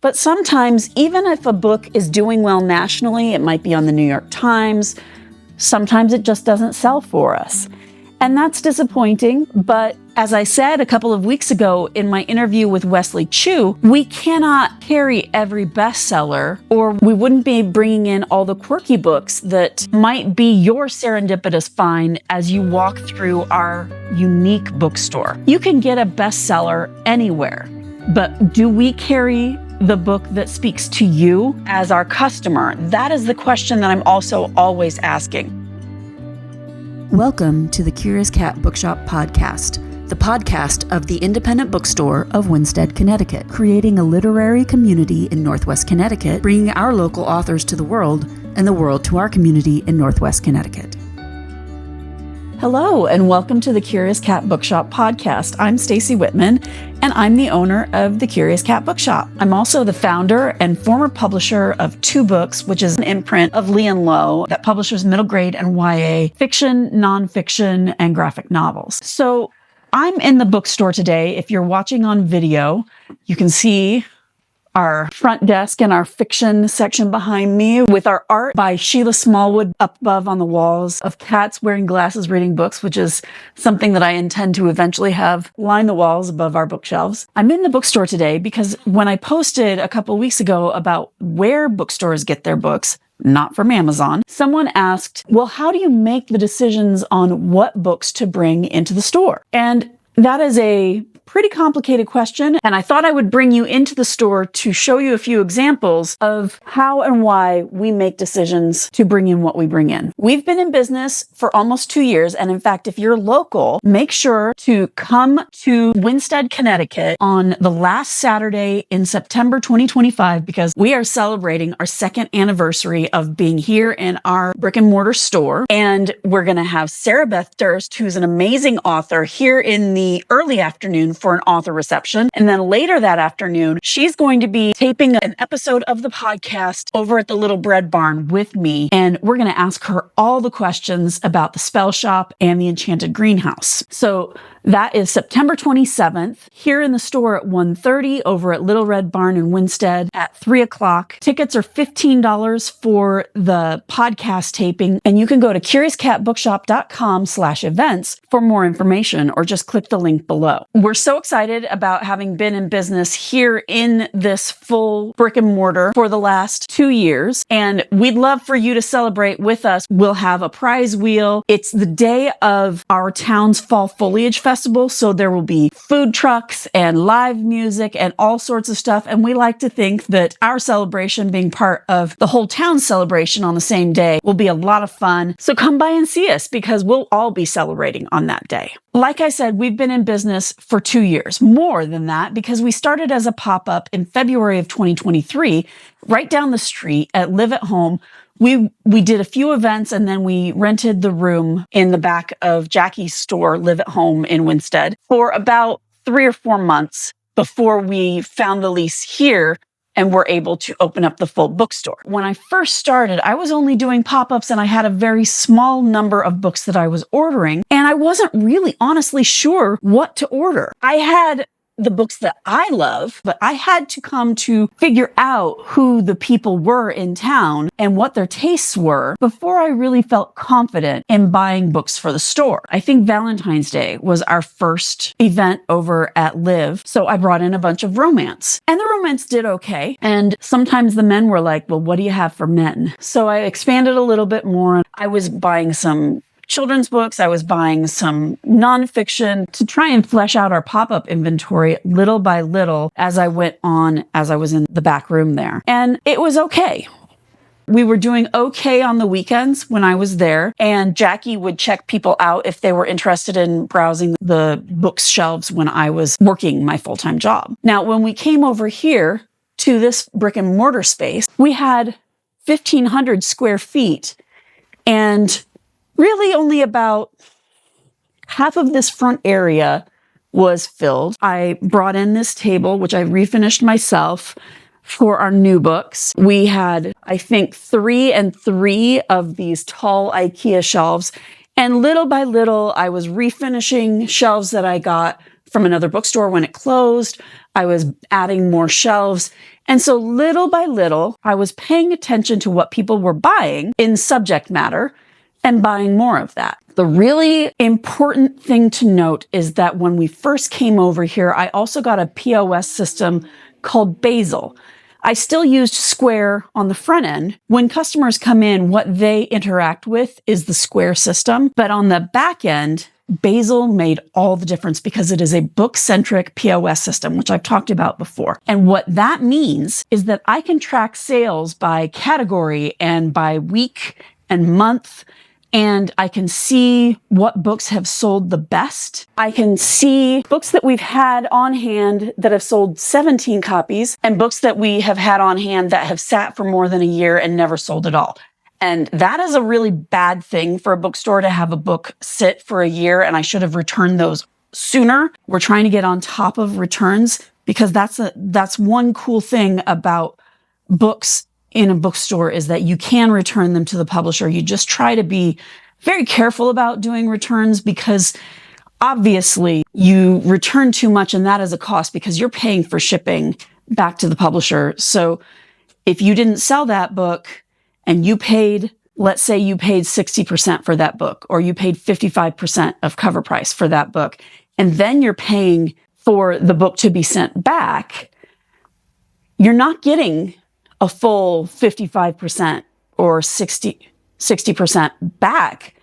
But sometimes, even if a book is doing well nationally, it might be on the New York Times, sometimes it just doesn't sell for us. And that's disappointing, but as I said a couple of weeks ago in my interview with Wesley Chu, we cannot carry every bestseller, or we wouldn't be bringing in all the quirky books that might be your serendipitous find as you walk through our unique bookstore. You can get a bestseller anywhere, but do we carry the book that speaks to you as our customer? That is the question that I'm also always asking. Welcome to the Curious Cat Bookshop podcast, the podcast of the independent bookstore of Winsted, Connecticut, creating a literary community in Northwest Connecticut, bringing our local authors to the world and the world to our community in Northwest Connecticut. Hello, and welcome to the Curious Cat Bookshop podcast. I'm Stacy Whitman, and I'm the owner of the Curious Cat Bookshop. I'm also the founder and former publisher of Two Books, which is an imprint of Lee & Low that publishes middle grade and YA fiction, nonfiction, and graphic novels. So I'm in the bookstore today. If you're watching on video, you can see our front desk and our fiction section behind me with our art by Sheila Smallwood up above on the walls of cats wearing glasses reading books, which is something that I intend to eventually have line the walls above our bookshelves. I'm in the bookstore today because when I posted a couple of weeks ago about where bookstores get their books, not from Amazon, someone asked, well, how do you make the decisions on what books to bring into the store? And that is a pretty complicated question, and I thought I would bring you into the store to show you a few examples of how and why we make decisions to bring in what we bring in. We've been in business for almost 2 years, and in fact, if you're local, make sure to come to Winsted, Connecticut on the last Saturday in September 2025 because we are celebrating our second anniversary of being here in our brick-and-mortar store, and we're going to have Beth Durst, who's an amazing author, here in the early afternoon for an author reception. And then later that afternoon, she's going to be taping an episode of the podcast over at the Little Bread Barn with me. And we're going to ask her all the questions about the Spell Shop and the Enchanted Greenhouse. So that is September 27th here in the store at 1:30 over at Little Red Barn in Winsted at 3 o'clock. Tickets are $15 for the podcast taping, and you can go to curiouscatbookshop.com/events for more information or just click the link below. We're so excited about having been in business here in this full brick and mortar for the last 2 years, and we'd love for you to celebrate with us. We'll have a prize wheel. It's the day of our town's Fall Foliage Festival, so there will be food trucks and live music and all sorts of stuff, and we like to think that our celebration being part of the whole town's celebration on the same day will be a lot of fun. So come by and see us because we'll all be celebrating on that day. Like I said, we've been in business for 2 years, more than that, because we started as a pop-up in February of 2023, right down the street at Live at Home. We did a few events and then we rented the room in the back of Jackie's store, Live at Home in Winsted, for about 3 or 4 months before we found the lease here and were able to open up the full bookstore. When I first started, I was only doing pop-ups and I had a very small number of books that I was ordering, and I wasn't really honestly sure what to order. I had the books that I love, but I had to come to figure out who the people were in town and what their tastes were before I really felt confident in buying books for the store. I think Valentine's Day was our first event over at Live, so I brought in a bunch of romance. And the romance did okay, and sometimes the men were like, well, what do you have for men? So I expanded a little bit more. I was buying some children's books. I was buying some nonfiction to try and flesh out our pop-up inventory little by little as I went on, as I was in the back room there. And it was okay. We were doing okay on the weekends when I was there, and Jackie would check people out if they were interested in browsing the bookshelves when I was working my full-time job. Now, when we came over here to this brick and mortar space, we had 1,500 square feet, and really only about half of this front area was filled. I brought in this table, which I refinished myself for our new books. We had, I think, 3 and 3 of these tall IKEA shelves. And little by little, I was refinishing shelves that I got from another bookstore when it closed. I was adding more shelves. And so little by little, I was paying attention to what people were buying in subject matter and buying more of that. The really important thing to note is that when we first came over here, I also got a POS system called Basil. I still used Square on the front end. When customers come in, what they interact with is the Square system. But on the back end, Basil made all the difference because it is a book-centric POS system, which I've talked about before. And what that means is that I can track sales by category and by week and month, and I can see what books have sold the best. I can see books that we've had on hand that have sold 17 copies and books that we have had on hand that have sat for more than a year and never sold at all. And that is a really bad thing for a bookstore to have a book sit for a year, and I should have returned those sooner. We're trying to get on top of returns because that's one cool thing about books in a bookstore is that you can return them to the publisher. You just try to be very careful about doing returns because obviously you return too much and that is a cost because you're paying for shipping back to the publisher. So if you didn't sell that book and you paid, let's say you paid 60% for that book, or you paid 55% of cover price for that book, and then you're paying for the book to be sent back, you're not getting a full 55% or 60% back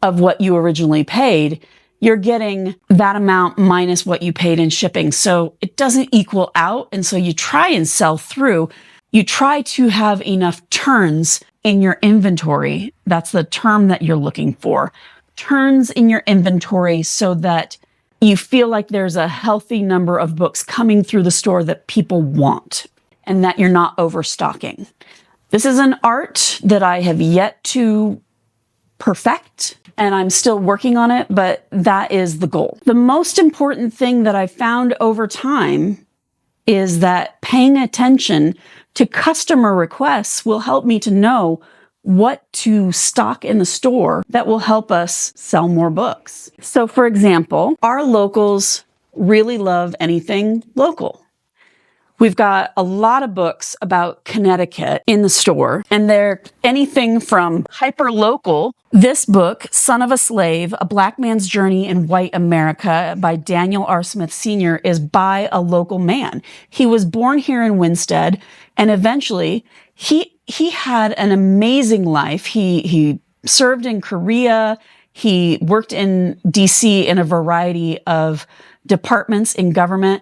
of what you originally paid. You're getting that amount minus what you paid in shipping. So it doesn't equal out. And so you try and sell through. You try to have enough turns in your inventory. That's the term that you're looking for. Turns in your inventory so that you feel like there's a healthy number of books coming through the store that people want and that you're not overstocking. This is an art that I have yet to perfect, and I'm still working on it, but that is the goal. The most important thing that I've found over time is that paying attention to customer requests will help me to know what to stock in the store that will help us sell more books. So for example, our locals really love anything local. We've got a lot of books about Connecticut in the store, and they're anything from hyper-local. This book, Son of a Slave, A Black Man's Journey in White America by Daniel R. Smith Sr. is by a local man. He was born here in Winsted, and eventually he had an amazing life. He served in Korea. He worked in DC in a variety of departments in government.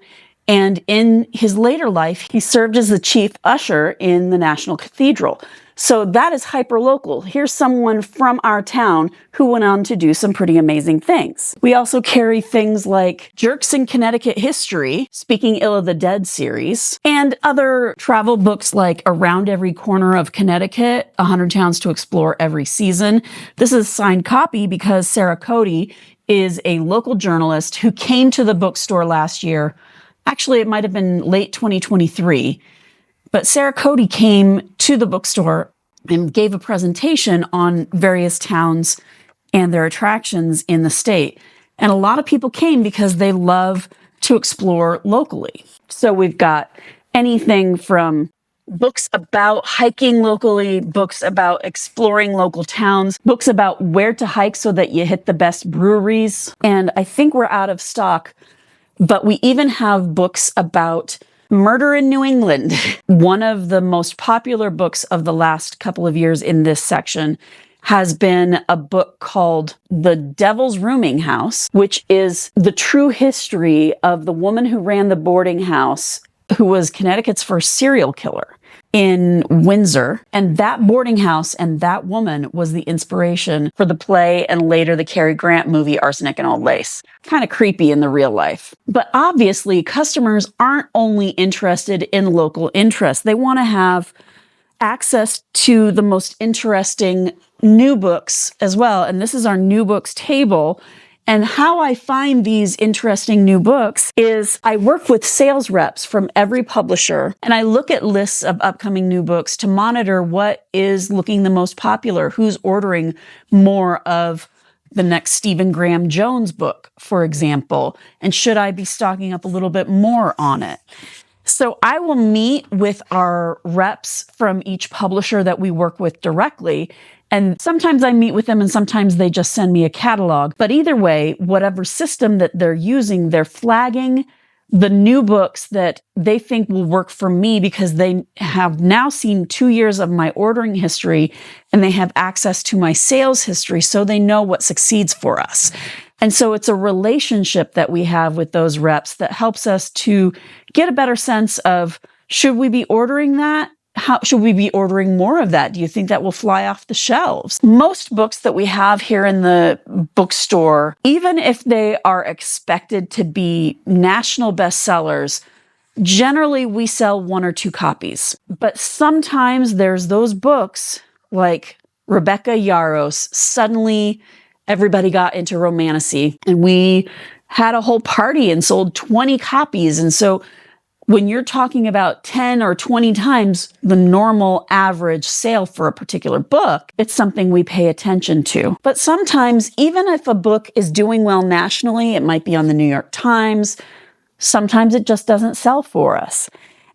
And in his later life, he served as the chief usher in the National Cathedral. So that is hyper-local. Here's someone from our town who went on to do some pretty amazing things. We also carry things like Jerks in Connecticut History, Speaking Ill of the Dead series, and other travel books like Around Every Corner of Connecticut, 100 Towns to Explore Every Season. This is a signed copy because Sarah Cody is a local journalist who came to the bookstore last year. Actually, it might have been late 2023, but Sarah Cody came to the bookstore and gave a presentation on various towns and their attractions in the state. And a lot of people came because they love to explore locally. So we've got anything from books about hiking locally, books about exploring local towns, books about where to hike so that you hit the best breweries. And I think we're out of stock, but we even have books about murder in New England. One of the most popular books of the last couple of years in this section has been a book called The Devil's Rooming House, which is the true history of the woman who ran the boarding house, who was Connecticut's first serial killer in Windsor. And that boarding house and that woman was the inspiration for the play and later the Cary Grant movie, Arsenic and Old Lace. Kind of creepy in the real life. But obviously, customers aren't only interested in local interests. They want to have access to the most interesting new books as well. And this is our new books table. And how I find these interesting new books is I work with sales reps from every publisher, and I look at lists of upcoming new books to monitor what is looking the most popular, who's ordering more of the next Stephen Graham Jones book, for example, and should I be stocking up a little bit more on it? So I will meet with our reps from each publisher that we work with directly. And sometimes I meet with them and sometimes they just send me a catalog. But either way, whatever system that they're using, they're flagging the new books that they think will work for me because they have now seen 2 years of my ordering history and they have access to my sales history, so they know what succeeds for us. And so it's a relationship that we have with those reps that helps us to get a better sense of, should we be ordering that? How should we be ordering more of that? Do you think that will fly off the shelves? Most books that we have here in the bookstore, even if they are expected to be national bestsellers, generally we sell 1 or 2 copies. But sometimes there's those books like Rebecca Yarros. Suddenly everybody got into romantasy and we had a whole party and sold 20 copies. And so when you're talking about 10 or 20 times the normal average sale for a particular book, it's something we pay attention to. But sometimes, even if a book is doing well nationally, it might be on the New York Times, sometimes it just doesn't sell for us.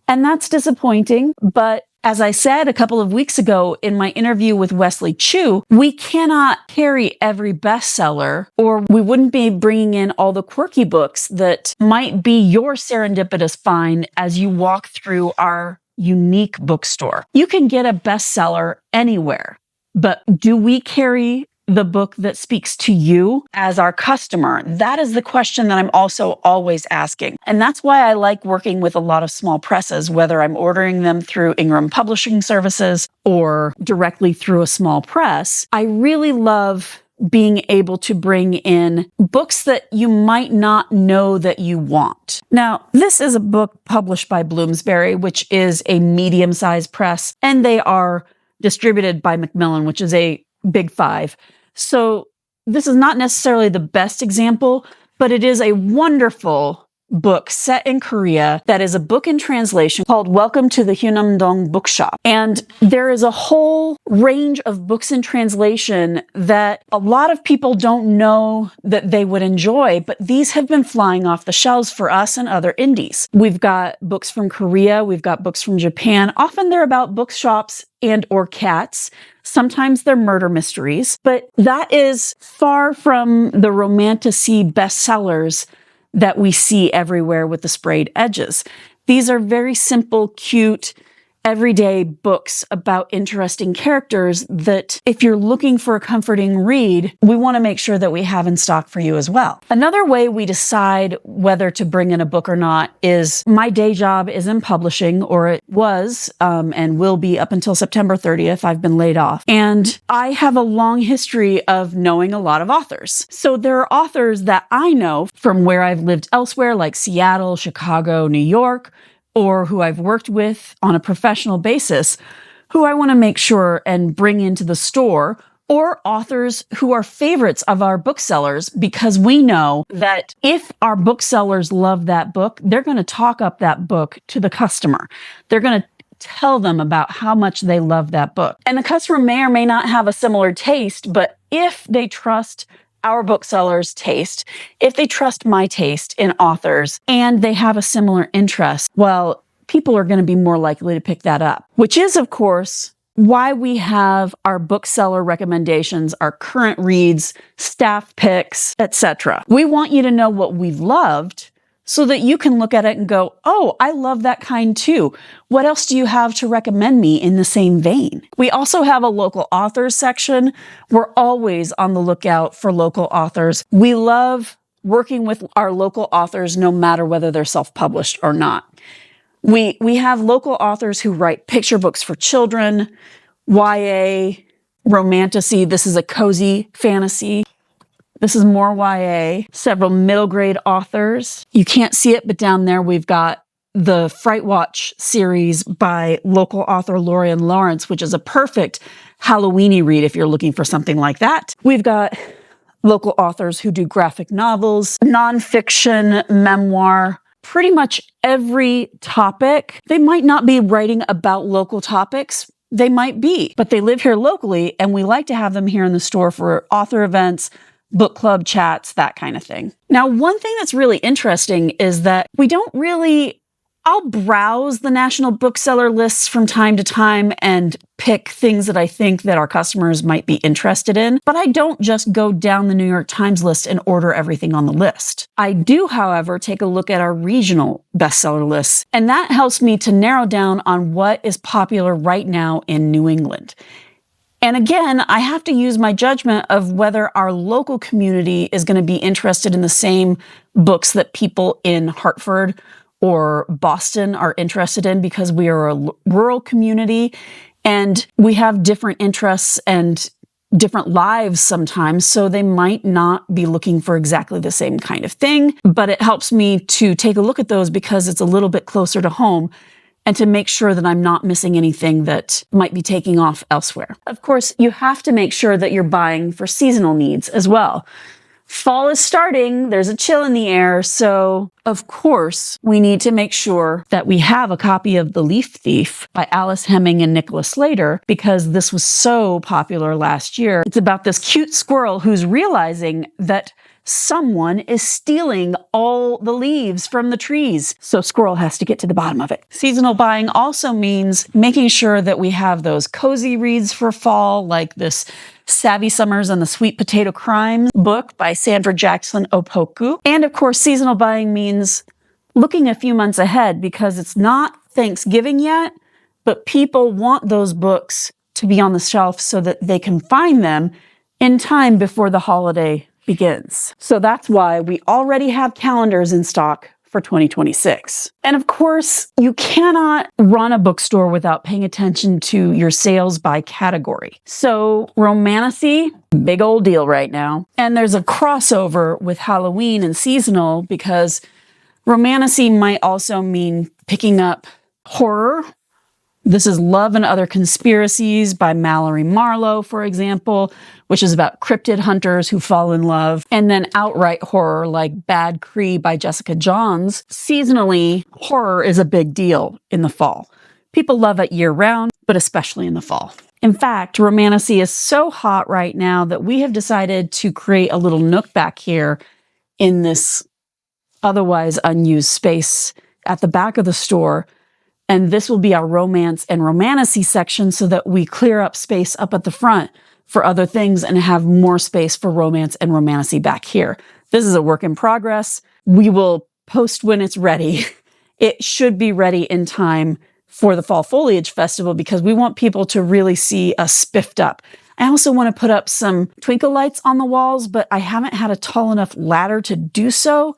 And that's disappointing. But as I said a couple of weeks ago in my interview with Wesley Chu, we cannot carry every bestseller, or we wouldn't be bringing in all the quirky books that might be your serendipitous find as you walk through our unique bookstore. You can get a bestseller anywhere, but do we carry the book that speaks to you as our customer? That is the question that I'm also always asking. And that's why I like working with a lot of small presses, whether I'm ordering them through Ingram Publishing Services or directly through a small press. I really love being able to bring in books that you might not know that you want. Now, this is a book published by Bloomsbury, which is a medium-sized press, and they are distributed by Macmillan, which is a Big 5. So this is not necessarily the best example, but it is a wonderful book set in Korea that is a book in translation called Welcome to the Hyunam-dong Bookshop. And there is a whole range of books in translation that a lot of people don't know that they would enjoy, but these have been flying off the shelves for us and other indies. We've got books from Korea, we've got books from Japan. Often they're about bookshops and or cats. Sometimes they're murder mysteries, but that is far from the romantasy bestsellers that we see everywhere with the sprayed edges. These are very simple, cute, everyday books about interesting characters that if you're looking for a comforting read, we want to make sure that we have in stock for you as well. Another way we decide whether to bring in a book or not is my day job is in publishing, or it was and will be up until September 30th. I've been laid off. And I have a long history of knowing a lot of authors. So there are authors that I know from where I've lived elsewhere, like Seattle, Chicago, New York, or who I've worked with on a professional basis, who I want to make sure and bring into the store, or authors who are favorites of our booksellers, because we know that if our booksellers love that book, they're going to talk up that book to the customer. They're going to tell them about how much they love that book. And the customer may or may not have a similar taste, but if they trust our booksellers' taste, if they trust my taste in authors and they have a similar interest, well, people are going to be more likely to pick that up, which is, of course, why we have our bookseller recommendations, our current reads, staff picks, etc. We want you to know what we've loved so that you can look at it and go, oh, I love that kind too. What else do you have to recommend me in the same vein? We also have a local authors section. We're always on the lookout for local authors. We love working with our local authors no matter whether they're self-published or not. We have local authors who write picture books for children, YA, romantasy. This is a cozy fantasy. This is more YA, several middle grade authors. You can't see it, but down there we've got the Fright Watch series by local author Lorian Lawrence, which is a perfect Halloweeny read if you're looking for something like that. We've got local authors who do graphic novels, nonfiction, memoir, pretty much every topic. They might not be writing about local topics. They might be, but they live here locally, and we like to have them here in the store for author events, book club chats, that kind of thing. Now, one thing that's really interesting is that we don't really I'll browse the national bookseller lists from time to time and pick things that I think that our customers might be interested in, but I don't just go down the New York Times list and order everything on the list. I do, however, take a look at our regional bestseller lists, and that helps me to narrow down on what is popular right now in New England. And again, I have to use my judgment of whether our local community is going to be interested in the same books that people in Hartford or Boston are interested in, because we are a rural community and we have different interests and different lives sometimes, so they might not be looking for exactly the same kind of thing. But it helps me to take a look at those because it's a little bit closer to home, and to make sure that I'm not missing anything that might be taking off elsewhere. Of course, you have to make sure that you're buying for seasonal needs as well. Fall is starting, there's a chill in the air, so of course, we need to make sure that we have a copy of The Leaf Thief by Alice Hemming and Nicholas Slater, because this was so popular last year. It's about this cute squirrel who's realizing that someone is stealing all the leaves from the trees. So Squirrel has to get to the bottom of it. Seasonal buying also means making sure that we have those cozy reads for fall, like this Savvy Summers and the Sweet Potato Crimes book by Sandra Jackson Opoku. And of course, seasonal buying means looking a few months ahead, because it's not Thanksgiving yet, but people want those books to be on the shelf so that they can find them in time before the holiday begins. So that's why we already have calendars in stock for 2026. And of course, you cannot run a bookstore without paying attention to your sales by category. So romantasy, big old deal right now. And there's a crossover with Halloween and seasonal, because romantasy might also mean picking up horror. This is Love and Other Conspiracies by Mallory Marlowe, for example, which is about cryptid hunters who fall in love. And then outright horror like Bad Cree by Jessica Johns. Seasonally, horror is a big deal in the fall. People love it year-round, but especially in the fall. In fact, romantasy is so hot right now that we have decided to create a little nook back here in this otherwise unused space at the back of the store. And this will be our romance and romantasy section, so that we clear up space up at the front for other things and have more space for romance and romantasy back here. This is a work in progress. We will post when it's ready. It should be ready in time for the Fall Foliage Festival, because we want people to really see us spiffed up. I also want to put up some twinkle lights on the walls, but I haven't had a tall enough ladder to do so.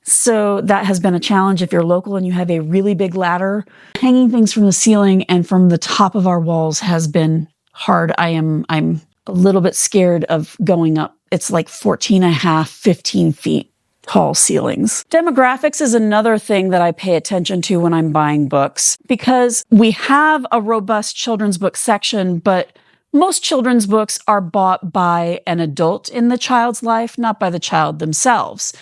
So that has been a challenge if you're local and you have a really big ladder. Hanging things from the ceiling and from the top of our walls has been hard. I'm a little bit scared of going up. It's like 14 and a half, 15 feet tall ceilings. Demographics is another thing that I pay attention to when I'm buying books, because we have a robust children's book section, but most children's books are bought by an adult in the child's life, not by the child themselves.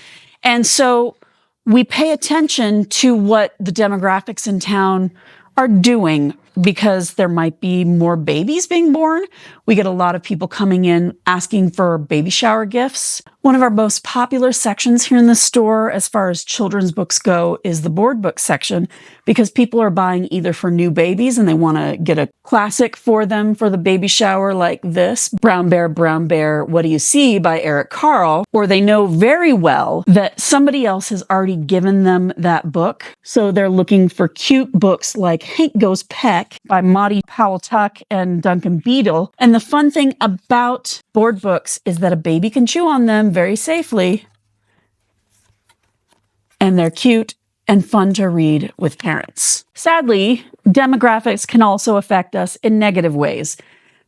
And so we pay attention to what the demographics in town are doing, because there might be more babies being born. We get a lot of people coming in asking for baby shower gifts. One of our most popular sections here in the store, as far as children's books go, is the board book section, because people are buying either for new babies and they want to get a classic for them for the baby shower, like this, Brown Bear, What Do You See by Eric Carle, or they know very well that somebody else has already given them that book. So they're looking for cute books like Hank Goes Peck by Maudie Powell-Tuck and Duncan Beadle. And the fun thing about board books is that a baby can chew on them very safely, and they're cute and fun to read with parents. Sadly, demographics can also affect us in negative ways.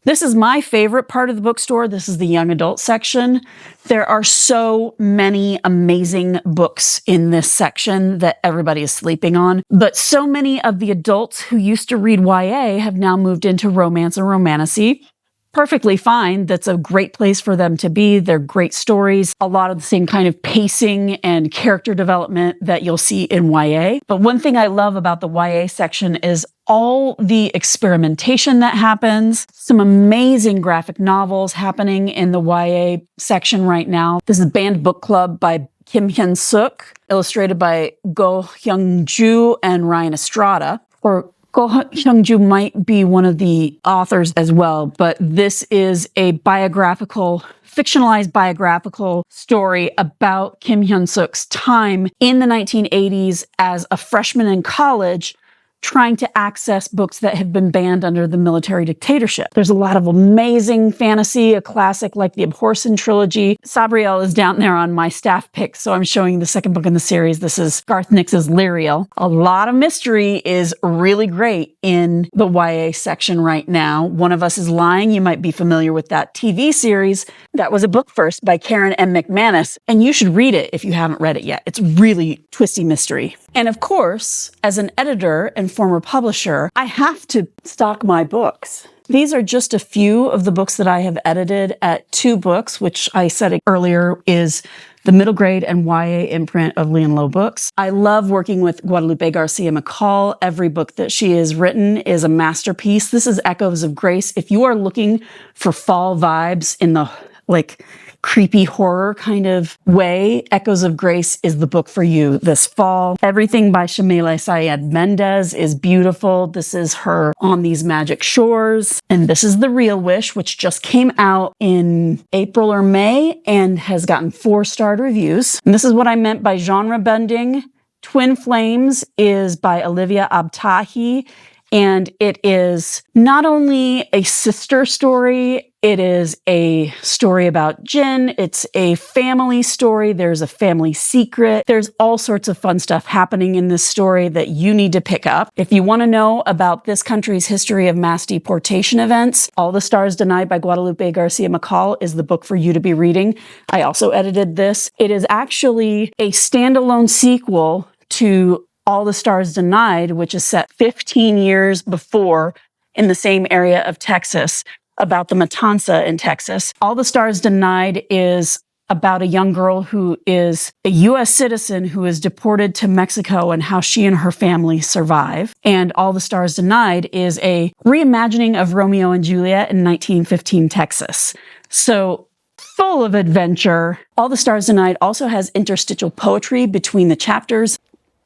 This is my favorite part of the bookstore. This is the young adult section. There are so many amazing books in this section that everybody is sleeping on. But so many of the adults who used to read YA have now moved into romance and romantasy. Perfectly fine. That's a great place for them to be. They're great stories. A lot of the same kind of pacing and character development that you'll see in YA. But one thing I love about the YA section is all the experimentation that happens. Some amazing graphic novels happening in the YA section right now. This is Banned Book Club by Kim Hyun-suk, illustrated by Go Hyung-ju and Ryan Estrada. Or Go Hyung-ju might be one of the authors as well, but this is a fictionalized biographical story about Kim Hyun-suk's time in the 1980s as a freshman in college, trying to access books that have been banned under the military dictatorship. There's a lot of amazing fantasy, a classic like the Abhorsen trilogy. Sabriel is down there on my staff pick, so I'm showing the second book in the series. This is Garth Nix's Lyriel. A lot of mystery is really great in the YA section right now. One of Us is Lying. You might be familiar with that TV series. That was a book first by Karen M. McManus, and you should read it if you haven't read it yet. It's really twisty mystery. And of course, as an editor and former publisher, I have to stock my books. These are just a few of the books that I have edited at 2 Books, which I said earlier is the middle grade and YA imprint of Lee & Low Books. I love working with Guadalupe Garcia McCall. Every book that she has written is a masterpiece. This is Echoes of Grace. If you are looking for fall vibes in the creepy horror kind of way, Echoes of Grace is the book for you this fall. Everything by Shamila Syed Mendez is beautiful. This is her On These Magic Shores. And this is The Real Wish, which just came out in April or May and has gotten 4-star reviews. And this is what I meant by genre bending. Twin Flames is by Olivia Abtahi. And it is not only a sister story, it is a story about Jin. It's a family story. There's a family secret. There's all sorts of fun stuff happening in this story that you need to pick up. If you want to know about this country's history of mass deportation events, All the Stars Denied by Guadalupe Garcia McCall is the book for you to be reading. I also edited this. It is actually a standalone sequel to All the Stars Denied, which is set 15 years before in the same area of Texas, about the Matanza in Texas. All the Stars Denied is about a young girl who is a U.S. citizen who is deported to Mexico and how she and her family survive. And All the Stars Denied is a reimagining of Romeo and Juliet in 1915 Texas. So full of adventure. All the Stars Denied also has interstitial poetry between the chapters.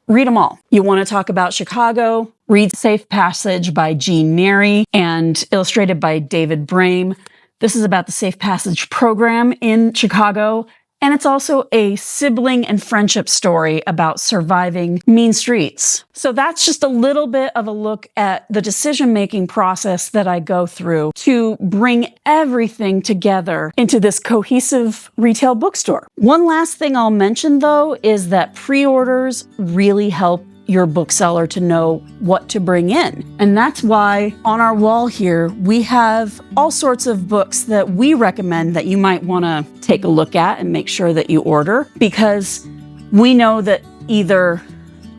Read them all. You want to talk about Chicago? Read Safe Passage by Jean Neary and illustrated by David Brame. This is about the Safe Passage program in Chicago. And it's also a sibling and friendship story about surviving mean streets. So that's just a little bit of a look at the decision-making process that I go through to bring everything together into this cohesive retail bookstore. One last thing I'll mention, though, is that pre-orders really help your bookseller to know what to bring in. And that's why on our wall here, we have all sorts of books that we recommend that you might want to take a look at and make sure that you order, because we know that either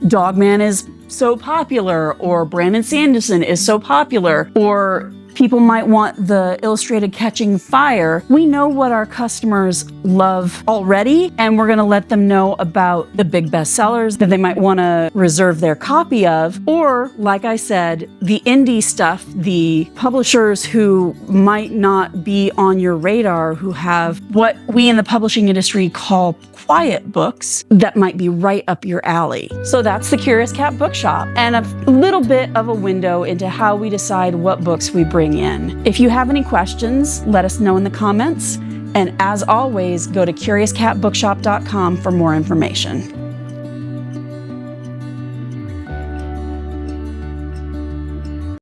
Dogman is so popular or Brandon Sanderson is so popular, or people might want the illustrated Catching Fire. We know what our customers love already, and we're going to let them know about the big bestsellers that they might want to reserve their copy of. Or, like I said, the indie stuff, the publishers who might not be on your radar, who have what we in the publishing industry call quiet books that might be right up your alley. So that's the Curious Cat Bookshop, and a little bit of a window into how we decide what books we bring in. If you have any questions, let us know in the comments. And as always, go to curiouscatbookshop.com for more information.